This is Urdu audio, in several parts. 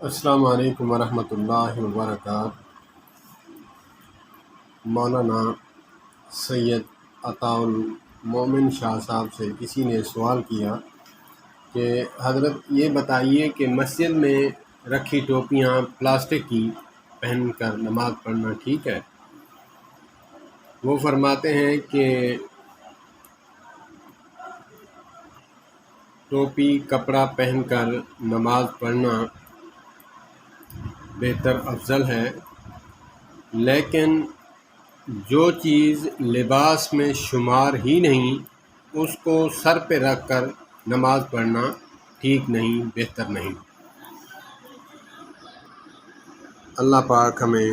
السلام علیکم ورحمۃ اللہ وبرکاتہ۔ مولانا سید عطاء المومن شاہ صاحب سے کسی نے سوال کیا کہ حضرت یہ بتائیے کہ مسجد میں رکھی ٹوپیاں پلاسٹک کی پہن کر نماز پڑھنا ٹھیک ہے؟ وہ فرماتے ہیں کہ ٹوپی کپڑا پہن کر نماز پڑھنا بہتر افضل ہے، لیکن جو چیز لباس میں شمار ہی نہیں اس کو سر پہ رکھ کر نماز پڑھنا ٹھیک نہیں، بہتر نہیں۔ اللہ پاک ہمیں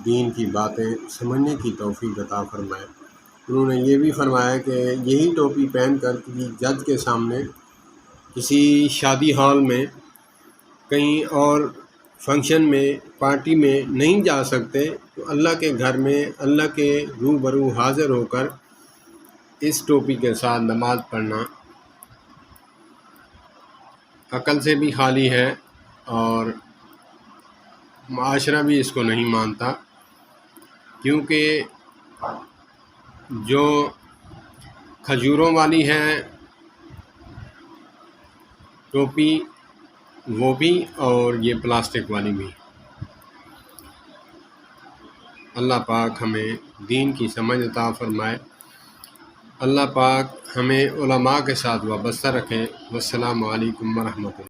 دین کی باتیں سمجھنے کی توفیق عطا فرمائے۔ انہوں نے یہ بھی فرمایا کہ یہی ٹوپی پہن کر کسی جج کے سامنے، کسی شادی ہال میں، کہیں اور فنکشن میں، پارٹی میں نہیں جا سکتے تو اللہ کے گھر میں اللہ کے روبرو حاضر ہو کر اس ٹوپی کے ساتھ نماز پڑھنا عقل سے بھی خالی ہے اور معاشرہ بھی اس کو نہیں مانتا، کیونکہ جو کھجوروں والی ہے ٹوپی وہ بھی اور یہ پلاسٹک والی بھی۔ اللہ پاک ہمیں دین کی سمجھ عطا فرمائے۔ اللہ پاک ہمیں علماء کے ساتھ وابستہ رکھے۔ والسلام علیکم ورحمۃ اللہ۔